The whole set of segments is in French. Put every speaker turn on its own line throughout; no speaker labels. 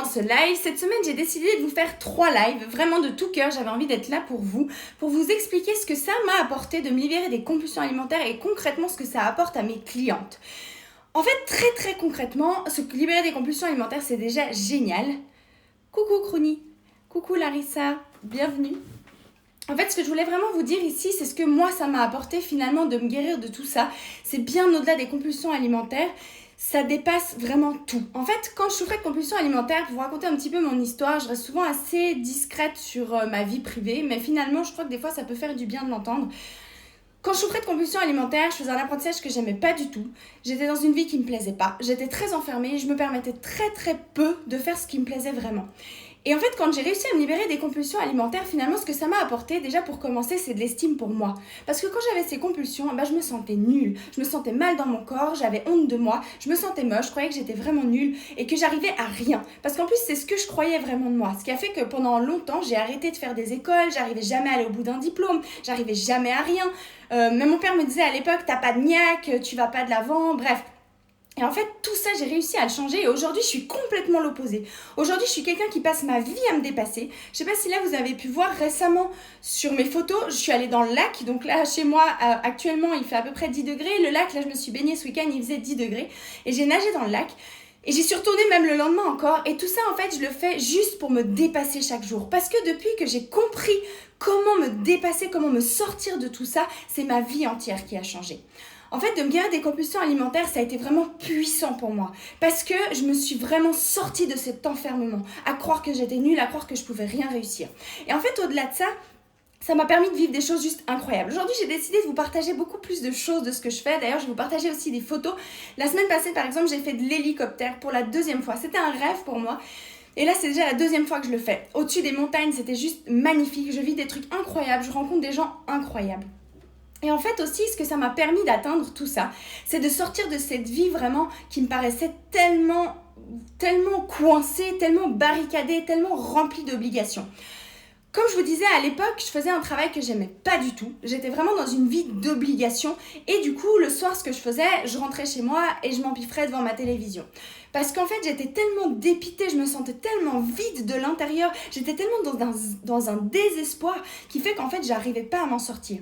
dans ce live. Cette semaine, j'ai décidé de vous faire 3 lives, vraiment de tout cœur. J'avais envie d'être là pour vous expliquer ce que ça m'a apporté de me libérer des compulsions alimentaires et concrètement ce que ça apporte à mes clientes. En fait, très concrètement, libérer des compulsions alimentaires, c'est déjà génial. Coucou Crony, coucou Larissa, bienvenue. En fait, ce que je voulais vraiment vous dire ici, c'est ce que moi, ça m'a apporté finalement de me guérir de tout ça. C'est bien au-delà des compulsions alimentaires. Ça dépasse vraiment tout. En fait, quand je souffrais de compulsions alimentaires, pour vous raconter un petit peu mon histoire, je reste souvent assez discrète sur ma vie privée, mais finalement, je crois que des fois, ça peut faire du bien de l'entendre. Quand je souffrais de compulsions alimentaires, je faisais un apprentissage que j'aimais pas du tout. J'étais dans une vie qui me plaisait pas. J'étais très enfermée, je me permettais très peu de faire ce qui me plaisait vraiment. Et en fait, quand j'ai réussi à me libérer des compulsions alimentaires, finalement, ce que ça m'a apporté, déjà pour commencer, c'est de l'estime pour moi. Parce que quand j'avais ces compulsions, je me sentais nulle. Je me sentais mal dans mon corps, j'avais honte de moi, je me sentais moche, je croyais que j'étais vraiment nulle et que j'arrivais à rien. Parce qu'en plus, c'est ce que je croyais vraiment de moi. Ce qui a fait que pendant longtemps, j'ai arrêté de faire des écoles, j'arrivais jamais à aller au bout d'un diplôme, j'arrivais jamais à rien. Même mon père me disait à l'époque, t'as pas de niaque, tu vas pas de l'avant, bref. Et en fait, tout ça, j'ai réussi à le changer et aujourd'hui, je suis complètement l'opposé. Aujourd'hui, je suis quelqu'un qui passe ma vie à me dépasser. Je sais pas si là, vous avez pu voir récemment sur mes photos, je suis allée dans le lac. Donc là, chez moi, actuellement, il fait à peu près 10 degrés. Le lac, là, je me suis baignée ce week-end, il faisait 10 degrés. Et j'ai nagé dans le lac. Et j'y suis retournée même le lendemain encore. Et tout ça, en fait, je le fais juste pour me dépasser chaque jour. Parce que depuis que j'ai compris comment me dépasser, comment me sortir de tout ça, c'est ma vie entière qui a changé. En fait, de me guérir des compulsions alimentaires, ça a été vraiment puissant pour moi. Parce que je me suis vraiment sortie de cet enfermement. À croire que j'étais nulle, à croire que je pouvais rien réussir. Et en fait, au-delà de ça, ça m'a permis de vivre des choses juste incroyables. Aujourd'hui, j'ai décidé de vous partager beaucoup plus de choses de ce que je fais. D'ailleurs, je vais vous partager aussi des photos. La semaine passée, par exemple, j'ai fait de l'hélicoptère pour la 2e fois. C'était un rêve pour moi. Et là, c'est déjà la 2e fois que je le fais. Au-dessus des montagnes, c'était juste magnifique. Je vis des trucs incroyables. Je rencontre des gens incroyables. Et en fait aussi, ce que ça m'a permis d'atteindre tout ça, c'est de sortir de cette vie vraiment qui me paraissait tellement coincée, tellement barricadée, tellement remplie d'obligations. Comme je vous disais, à l'époque, je faisais un travail que j'aimais pas du tout. J'étais vraiment dans une vie d'obligation. Et du coup, le soir, ce que je faisais, je rentrais chez moi et je m'empiffrais devant ma télévision. Parce qu'en fait, j'étais tellement dépitée, je me sentais tellement vide de l'intérieur. J'étais tellement dans un désespoir qui fait qu'en fait, j'arrivais pas à m'en sortir.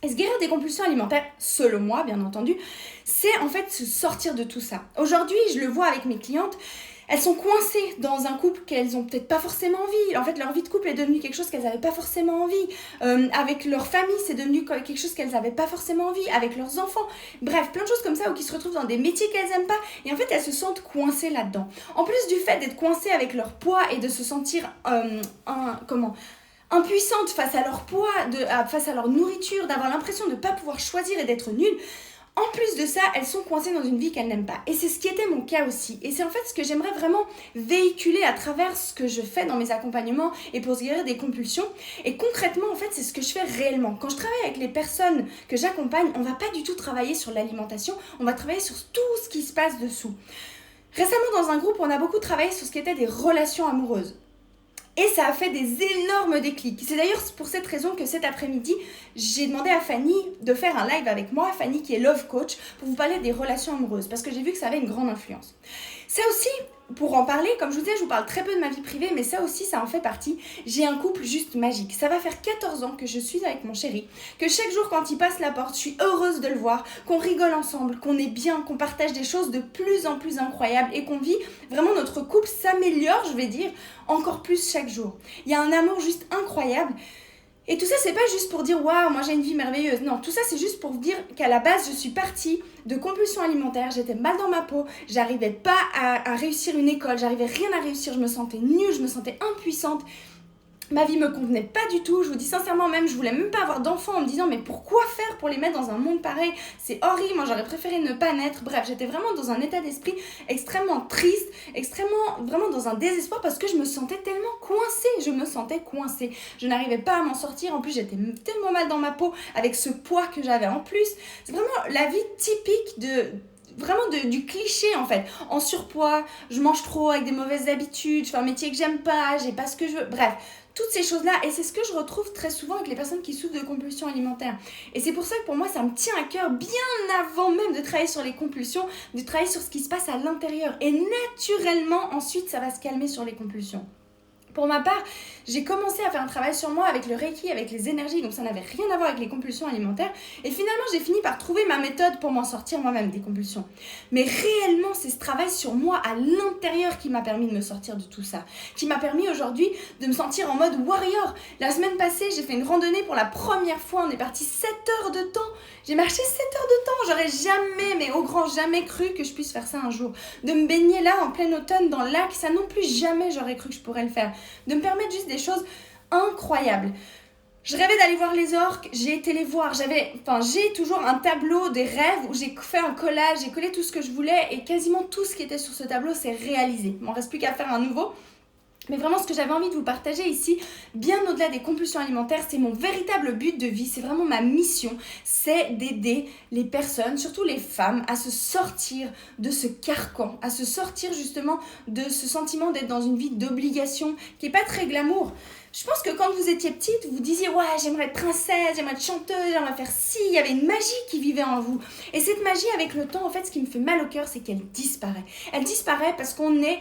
Et se guérir des compulsions alimentaires, selon moi, bien entendu, c'est en fait se sortir de tout ça. Aujourd'hui, je le vois avec mes clientes, elles sont coincées dans un couple qu'elles ont peut-être pas forcément envie. En fait, leur vie de couple est devenue quelque chose qu'elles n'avaient pas forcément envie. Avec leur famille, c'est devenu quelque chose qu'elles n'avaient pas forcément envie. Avec leurs enfants. Bref, plein de choses comme ça où qui se retrouvent dans des métiers qu'elles n'aiment pas. Et en fait, elles se sentent coincées là-dedans. En plus du fait d'être coincées avec leur poids et de se sentir impuissantes face à leur poids, face à leur nourriture, d'avoir l'impression de ne pas pouvoir choisir et d'être nulles. En plus de ça, elles sont coincées dans une vie qu'elles n'aiment pas. Et c'est ce qui était mon cas aussi. Et c'est en fait ce que j'aimerais vraiment véhiculer à travers ce que je fais dans mes accompagnements et pour se guérir des compulsions. Et concrètement, en fait, c'est ce que je fais réellement. Quand je travaille avec les personnes que j'accompagne, on ne va pas du tout travailler sur l'alimentation, on va travailler sur tout ce qui se passe dessous. Récemment, dans un groupe, on a beaucoup travaillé sur ce qui était des relations amoureuses. Et ça a fait des énormes déclics. C'est d'ailleurs pour cette raison que cet après-midi, j'ai demandé à Fanny de faire un live avec moi, Fanny qui est Love Coach, pour vous parler des relations amoureuses, parce que j'ai vu que ça avait une grande influence. Ça aussi, pour en parler, comme je vous disais, je vous parle très peu de ma vie privée, mais ça aussi, ça en fait partie. J'ai un couple juste magique. Ça va faire 14 ans que je suis avec mon chéri, que chaque jour quand il passe la porte, je suis heureuse de le voir, qu'on rigole ensemble, qu'on est bien, qu'on partage des choses de plus en plus incroyables et qu'on vit, vraiment notre couple s'améliore, je vais dire, encore plus chaque jour. Il y a un amour juste incroyable. Et tout ça, c'est pas juste pour dire « Waouh, moi j'ai une vie merveilleuse ». Non, tout ça, c'est juste pour vous dire qu'à la base, je suis partie de compulsions alimentaires. J'étais mal dans ma peau, j'arrivais pas à réussir une école, j'arrivais rien à réussir, je me sentais nulle, je me sentais impuissante. Ma vie me convenait pas du tout, je vous dis sincèrement même, je voulais même pas avoir d'enfants en me disant mais pourquoi faire pour les mettre dans un monde pareil, c'est horrible, moi j'aurais préféré ne pas naître. Bref, j'étais vraiment dans un état d'esprit extrêmement triste, vraiment dans un désespoir parce que je me sentais tellement coincée, je n'arrivais pas à m'en sortir, en plus j'étais tellement mal dans ma peau avec ce poids que j'avais en plus. C'est vraiment la vie typique vraiment du cliché en fait. En surpoids, je mange trop avec des mauvaises habitudes, je fais un métier que j'aime pas, j'ai pas ce que je veux, bref. Toutes ces choses-là, et c'est ce que je retrouve très souvent avec les personnes qui souffrent de compulsions alimentaires. Et c'est pour ça que pour moi, ça me tient à cœur bien avant même de travailler sur les compulsions, de travailler sur ce qui se passe à l'intérieur. Et naturellement, ensuite, ça va se calmer sur les compulsions. Pour ma part, j'ai commencé à faire un travail sur moi avec le Reiki, avec les énergies, donc ça n'avait rien à voir avec les compulsions alimentaires. Et finalement, j'ai fini par trouver ma méthode pour m'en sortir moi-même des compulsions. Mais réellement, c'est ce travail sur moi à l'intérieur qui m'a permis de me sortir de tout ça. Qui m'a permis aujourd'hui de me sentir en mode warrior. La semaine passée, j'ai fait une randonnée pour la première fois. On est parti 7 heures de temps. J'ai marché 7 heures de temps. J'aurais jamais, mais au grand jamais cru que je puisse faire ça un jour. De me baigner là en plein automne dans le lac, ça non plus jamais j'aurais cru que je pourrais le faire. De me permettre juste des choses incroyables. Je rêvais d'aller voir les orques, j'ai été les voir. J'ai toujours un tableau des rêves où j'ai fait un collage, j'ai collé tout ce que je voulais et quasiment tout ce qui était sur ce tableau s'est réalisé. Il m'en reste plus qu'à faire un nouveau. Mais vraiment, ce que j'avais envie de vous partager ici, bien au-delà des compulsions alimentaires, c'est mon véritable but de vie, c'est vraiment ma mission, c'est d'aider les personnes, surtout les femmes, à se sortir de ce carcan, à se sortir justement de ce sentiment d'être dans une vie d'obligation qui n'est pas très glamour. Je pense que quand vous étiez petite, vous disiez « Ouais, j'aimerais être princesse, j'aimerais être chanteuse, j'aimerais faire ci », il y avait une magie qui vivait en vous. Et cette magie, avec le temps, en fait, ce qui me fait mal au cœur, c'est qu'elle disparaît. Elle disparaît parce qu'on est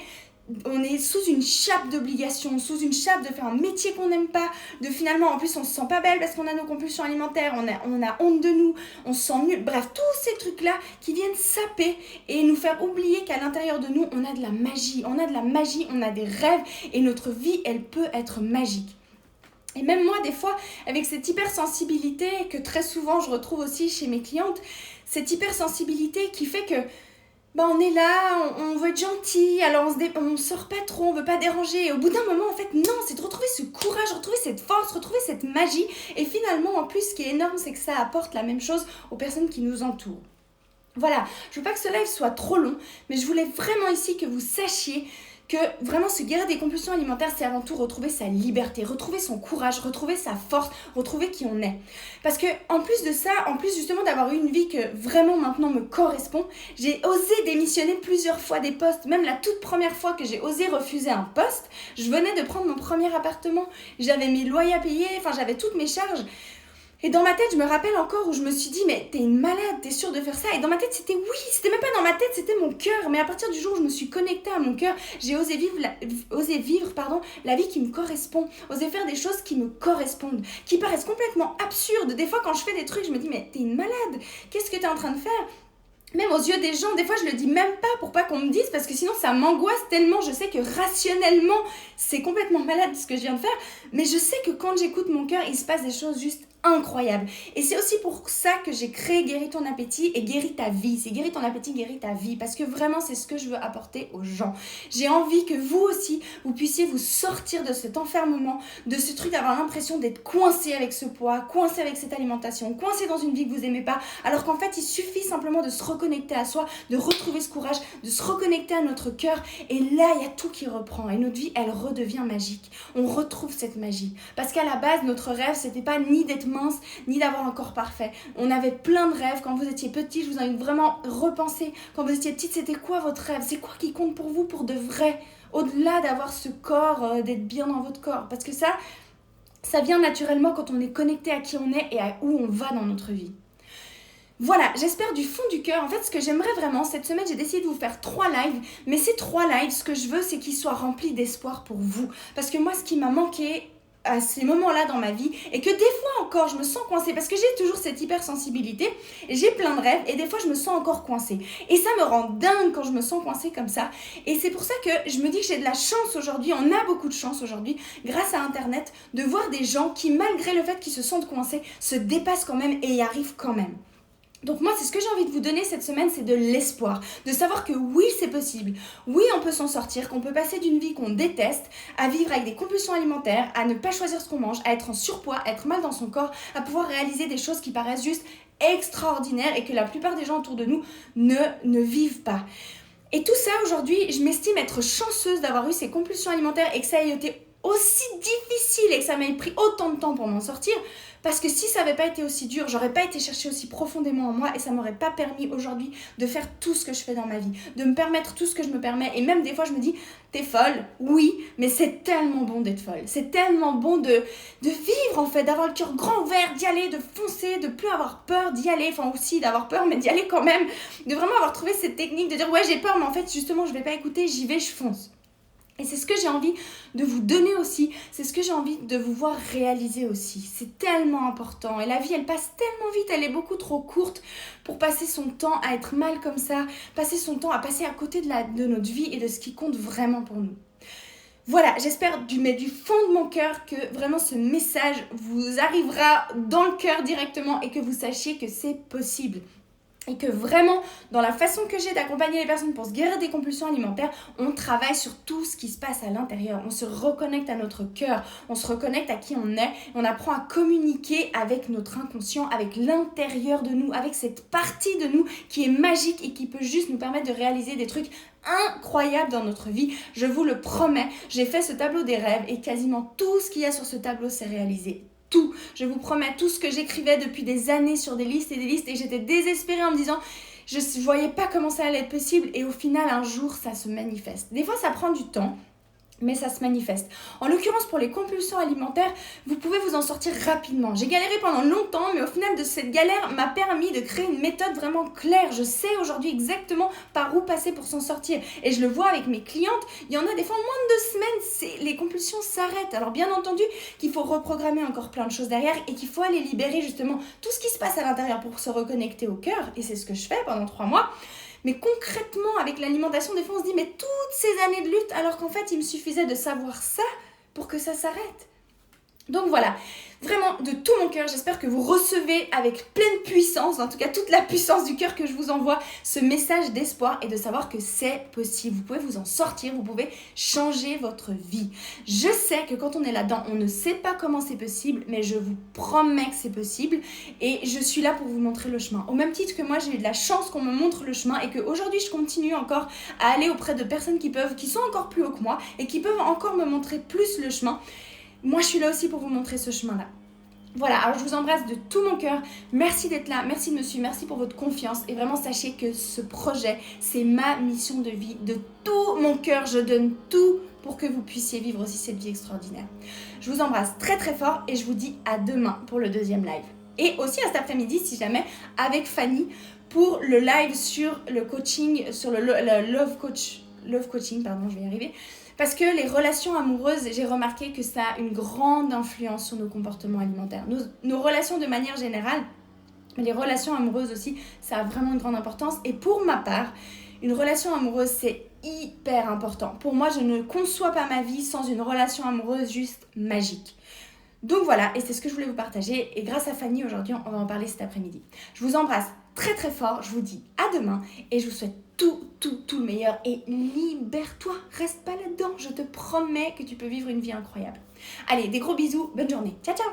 sous une chape d'obligation, sous une chape de faire un métier qu'on n'aime pas, de finalement, en plus, on se sent pas belle parce qu'on a nos compulsions alimentaires, on a honte de nous, on se sent nul. Bref, tous ces trucs-là qui viennent saper et nous faire oublier qu'à l'intérieur de nous, on a de la magie. On a de la magie, on a des rêves et notre vie, elle peut être magique. Et même moi, des fois, avec cette hypersensibilité que très souvent je retrouve aussi chez mes clientes, cette hypersensibilité qui fait que on est là, on veut être gentil, alors on sort pas trop, on veut pas déranger. Et au bout d'un moment, en fait, non, c'est de retrouver ce courage, retrouver cette force, retrouver cette magie. Et finalement, en plus, ce qui est énorme, c'est que ça apporte la même chose aux personnes qui nous entourent. Voilà, je veux pas que ce live soit trop long, mais je voulais vraiment ici que vous sachiez que vraiment se guérir des compulsions alimentaires, c'est avant tout retrouver sa liberté, retrouver son courage, retrouver sa force, retrouver qui on est. Parce que en plus de ça, en plus justement d'avoir eu une vie que vraiment maintenant me correspond, j'ai osé démissionner plusieurs fois des postes. Même la toute première fois que j'ai osé refuser un poste, je venais de prendre mon premier appartement, j'avais mes loyers à payer, j'avais toutes mes charges. Et dans ma tête, je me rappelle encore où je me suis dit, mais t'es une malade, t'es sûre de faire ça? Et dans ma tête, c'était oui, c'était même pas dans ma tête, c'était mon cœur. Mais à partir du jour où je me suis connectée à mon cœur, j'ai osé vivre la vie qui me correspond. Osé faire des choses qui me correspondent, qui paraissent complètement absurdes. Des fois, quand je fais des trucs, je me dis, mais t'es une malade, qu'est-ce que t'es en train de faire? Même aux yeux des gens, des fois je le dis même pas pour pas qu'on me dise parce que sinon ça m'angoisse tellement, je sais que rationnellement c'est complètement malade ce que je viens de faire, mais je sais que quand j'écoute mon cœur, il se passe des choses juste incroyables. Et c'est aussi pour ça que j'ai créé Guéris ton appétit et Guéris ta vie. C'est Guéris ton appétit, guéris ta vie, parce que vraiment c'est ce que je veux apporter aux gens. J'ai envie que vous aussi, vous puissiez vous sortir de cet enfermement, de ce truc d'avoir l'impression d'être coincé avec ce poids, coincé avec cette alimentation, coincé dans une vie que vous aimez pas, alors qu'en fait il suffit simplement de se reconnecter à soi, de retrouver ce courage, de se reconnecter à notre cœur, et là il y a tout qui reprend et notre vie elle redevient magique. On retrouve cette magie, parce qu'à la base notre rêve c'était pas ni d'être mince, ni d'avoir un corps parfait. On avait plein de rêves. Quand vous étiez petit, je vous invite vraiment à repenser. Quand vous étiez petite, c'était quoi votre rêve? C'est quoi qui compte pour vous pour de vrai? Au-delà d'avoir ce corps, d'être bien dans votre corps. Parce que ça vient naturellement quand on est connecté à qui on est et à où on va dans notre vie. Voilà, j'espère du fond du cœur. En fait, ce que j'aimerais vraiment, cette semaine, j'ai décidé de vous faire 3 lives. Mais ces 3 lives, ce que je veux, c'est qu'ils soient remplis d'espoir pour vous. Parce que moi, ce qui m'a manqué à ces moments-là dans ma vie, et que des fois encore je me sens coincée parce que j'ai toujours cette hypersensibilité et j'ai plein de rêves et des fois je me sens encore coincée et ça me rend dingue quand je me sens coincée comme ça. Et c'est pour ça que je me dis que j'ai de la chance aujourd'hui, on a beaucoup de chance aujourd'hui grâce à internet de voir des gens qui, malgré le fait qu'ils se sentent coincés, se dépassent quand même et y arrivent quand même. Donc moi, c'est ce que j'ai envie de vous donner cette semaine, c'est de l'espoir. De savoir que oui, c'est possible. Oui, on peut s'en sortir, qu'on peut passer d'une vie qu'on déteste à vivre avec des compulsions alimentaires, à ne pas choisir ce qu'on mange, à être en surpoids, à être mal dans son corps, à pouvoir réaliser des choses qui paraissent juste extraordinaires et que la plupart des gens autour de nous ne vivent pas. Et tout ça, aujourd'hui, je m'estime être chanceuse d'avoir eu ces compulsions alimentaires et que ça ait été aussi difficile et que ça m'ait pris autant de temps pour m'en sortir, parce que si ça n'avait pas été aussi dur, j'aurais pas été chercher aussi profondément en moi et ça m'aurait pas permis aujourd'hui de faire tout ce que je fais dans ma vie, de me permettre tout ce que je me permets. Et même des fois je me dis, t'es folle, oui, mais c'est tellement bon d'être folle, c'est tellement bon de vivre en fait, d'avoir le cœur grand ouvert, d'y aller, de foncer, de plus avoir peur d'y aller, enfin aussi d'avoir peur mais d'y aller quand même, de vraiment avoir trouvé cette technique de dire ouais j'ai peur mais en fait justement je vais pas écouter, j'y vais, je fonce. Et c'est ce que j'ai envie de vous donner aussi, c'est ce que j'ai envie de vous voir réaliser aussi. C'est tellement important et la vie elle passe tellement vite, elle est beaucoup trop courte pour passer son temps à être mal comme ça, passer son temps à passer à côté de notre vie et de ce qui compte vraiment pour nous. Voilà, j'espère du fond de mon cœur que vraiment ce message vous arrivera dans le cœur directement et que vous sachiez que c'est possible. Et que vraiment, dans la façon que j'ai d'accompagner les personnes pour se guérir des compulsions alimentaires, on travaille sur tout ce qui se passe à l'intérieur. On se reconnecte à notre cœur, on se reconnecte à qui on est, on apprend à communiquer avec notre inconscient, avec l'intérieur de nous, avec cette partie de nous qui est magique et qui peut juste nous permettre de réaliser des trucs incroyables dans notre vie. Je vous le promets, j'ai fait ce tableau des rêves et quasiment tout ce qu'il y a sur ce tableau s'est réalisé. Tout, je vous promets, tout ce que j'écrivais depuis des années sur des listes et j'étais désespérée en me disant je ne voyais pas comment ça allait être possible et au final un jour ça se manifeste. Des fois ça prend du temps, mais ça se manifeste. En l'occurrence, pour les compulsions alimentaires, vous pouvez vous en sortir rapidement. J'ai galéré pendant longtemps, mais au final de cette galère m'a permis de créer une méthode vraiment claire. Je sais aujourd'hui exactement par où passer pour s'en sortir. Et je le vois avec mes clientes, il y en a des fois en moins de 2 semaines, les compulsions s'arrêtent. Alors bien entendu qu'il faut reprogrammer encore plein de choses derrière et qu'il faut aller libérer justement tout ce qui se passe à l'intérieur pour se reconnecter au cœur. Et c'est ce que je fais pendant 3 mois. Mais concrètement, avec l'alimentation, des fois on se dit mais toutes ces années de lutte, alors qu'en fait il me suffisait de savoir ça pour que ça s'arrête. Donc voilà, vraiment de tout mon cœur, j'espère que vous recevez avec pleine puissance, en tout cas toute la puissance du cœur que je vous envoie, ce message d'espoir et de savoir que c'est possible. Vous pouvez vous en sortir, vous pouvez changer votre vie. Je sais que quand on est là-dedans, on ne sait pas comment c'est possible, mais je vous promets que c'est possible et je suis là pour vous montrer le chemin. Au même titre que moi, j'ai eu de la chance qu'on me montre le chemin et qu'aujourd'hui, je continue encore à aller auprès de personnes qui sont encore plus haut que moi et qui peuvent encore me montrer plus le chemin. Moi, je suis là aussi pour vous montrer ce chemin-là. Voilà, alors je vous embrasse de tout mon cœur. Merci d'être là, merci de me suivre, merci pour votre confiance. Et vraiment, sachez que ce projet, c'est ma mission de vie. De tout mon cœur, je donne tout pour que vous puissiez vivre aussi cette vie extraordinaire. Je vous embrasse très très fort et je vous dis à demain pour le 2e live. Et aussi à cet après-midi, si jamais, avec Fanny, pour le live sur le coaching, sur le love coaching, pardon, je vais y arriver. Parce que les relations amoureuses, j'ai remarqué que ça a une grande influence sur nos comportements alimentaires. Nos relations de manière générale, mais les relations amoureuses aussi, ça a vraiment une grande importance. Et pour ma part, une relation amoureuse, c'est hyper important. Pour moi, je ne conçois pas ma vie sans une relation amoureuse juste magique. Donc voilà, et c'est ce que je voulais vous partager. Et grâce à Fanny, aujourd'hui, on va en parler cet après-midi. Je vous embrasse très très fort, je vous dis à demain et je vous souhaite tout le meilleur et libère-toi, reste pas là-dedans, je te promets que tu peux vivre une vie incroyable. Allez, des gros bisous, bonne journée, ciao ciao.